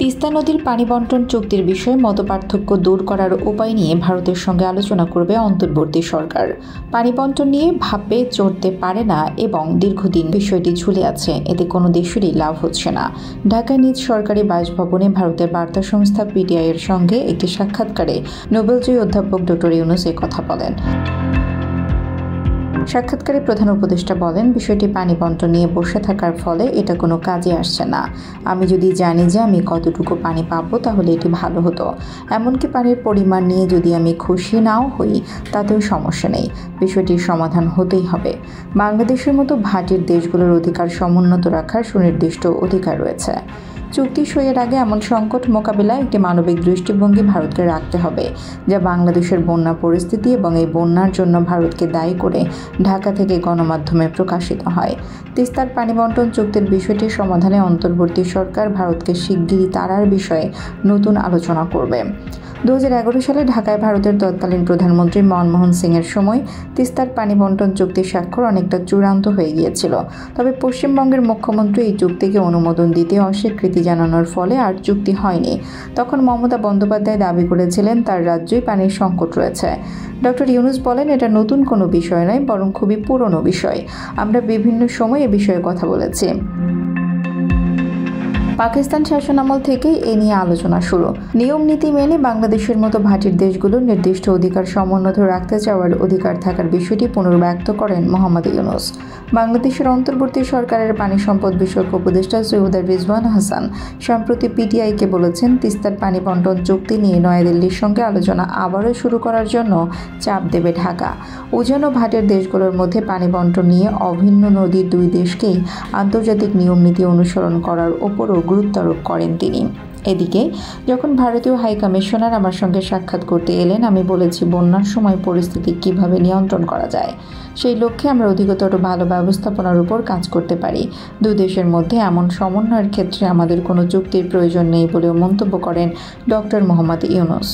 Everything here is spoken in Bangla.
তিস্তা নদীর পানি বণ্টন চুক্তির বিষয়ে মতপার্থক্য দূর করার উপায় নিয়ে ভারতের সঙ্গে আলোচনা করবে অন্তর্বর্তী সরকার। পানি বণ্টন নিয়ে ভাববে চড়তে পারে না এবং দীর্ঘদিন বিষয়টি ঝুলে আছে, এতে কোনো দেশেরই লাভ হচ্ছে না। ঢাকায় নিজ সরকারি বাসভবনে ভারতের বার্তা সংস্থা পিটিআই এর সঙ্গে একটি সাক্ষাৎকারে নোবেলজয়ী অধ্যাপক ডক্টর ইউনূস এ কথা বলেন। সাক্ষাৎকারে প্রধান উপদেষ্টা বলেন, বিষয়টি পানি বণ্টন নিয়ে বসে থাকার ফলে এটা কোনো কাজে আসছে না। আমি যদি জানি যে আমি কতটুকু পানি পাবো তাহলে এটি ভালো হতো। এমনকি পানির পরিমাণ নিয়ে যদি আমি খুশি নাও হই তাতেও সমস্যা নেই, বিষয়টির সমাধান হতেই হবে। বাংলাদেশের মতো ভাটির দেশগুলোর অধিকার সমুন্নত রাখার সুনির্দিষ্ট অধিকার রয়েছে। চুক্তি সইয়ের আগে এমন সংকট মোকাবিলায় একটি মানবিক দৃষ্টিভঙ্গি ভারতকে রাখতে হবে, যা বাংলাদেশের বন্যা পরিস্থিতি এবং এই বন্যার জন্য ভারতকে দায়ী করে ঢাকা থেকে গণমাধ্যমে প্রকাশিত হয়। তিস্তার পানি বণ্টন চুক্তির বিষয়টি সমাধানে অন্তর্বর্তী সরকার ভারতকে শিগগিরই তাড়ার বিষয়ে নতুন আলোচনা করবে। 2011 সালে ঢাকায় ভারতের তৎকালীন প্রধানমন্ত্রী মনমোহন সিংয়ের সময় তিস্তার পানি বণ্টন চুক্তির স্বাক্ষর অনেকটা চূড়ান্ত হয়ে গিয়েছিল। তবে পশ্চিমবঙ্গের মুখ্যমন্ত্রী এই চুক্তিকে অনুমোদন দিতে অস্বীকৃতি জানানোর ফলে আর চুক্তি হয়নি। তখন মমতা বন্দ্যোপাধ্যায় দাবি করেছিলেন তার রাজ্যেই পানির সংকট রয়েছে। ডক্টর ইউনূস বলেন, এটা নতুন কোনো বিষয় নয়, বরং খুবই পুরনো বিষয়। আমরা বিভিন্ন সময় এ বিষয়ে কথা বলেছি। পাকিস্তান শাসনামল থেকেই এ নিয়ে আলোচনা শুরু। নিয়ম নীতি মেনে বাংলাদেশের মতো ভাটির দেশগুলোর নির্দিষ্ট অধিকার সমুন্নত রাখতে চাওয়ার অধিকার থাকার বিষয়টি পুনর্ব্যক্ত করেন মোহাম্মদ ইউনূস। বাংলাদেশের অন্তর্বর্তী সরকারের পানি সম্পদ বিষয়ক উপদেষ্টা সৈয়দ রিজওয়ান হাসান সম্প্রতি পিটিআইকে বলেছেন, তিস্তার পানি বণ্টন চুক্তি নিয়ে নয়াদিল্লির সঙ্গে আলোচনা আবারও শুরু করার জন্য চাপ দেবে ঢাকা। উজান ও ভাটের দেশগুলোর মধ্যে পানি বণ্টন নিয়ে অভিন্ন নদীর দুই দেশকেই আন্তর্জাতিক নিয়ম নীতি অনুসরণ করার ওপরও গুরুত্ব আরোপ করেন তিনি। এদিকে যখন ভারতীয় হাই কমিশনার আমার সঙ্গে সাক্ষাৎ করতে এলেন, আমি বলেছি বন্যার সময় পরিস্থিতি কিভাবে নিয়ন্ত্রণ করা যায়। সেই লক্ষ্যে আমরা অধিকতর ভালো ব্যবস্থাপনার উপর কাজ করতে পারি। দুই দেশের মধ্যে এমন সমন্বয়ের ক্ষেত্রে আমাদের কোনো চুক্তির প্রয়োজন নেই বলেও মন্তব্য করেন ডক্টর মোহাম্মদ ইউনূস।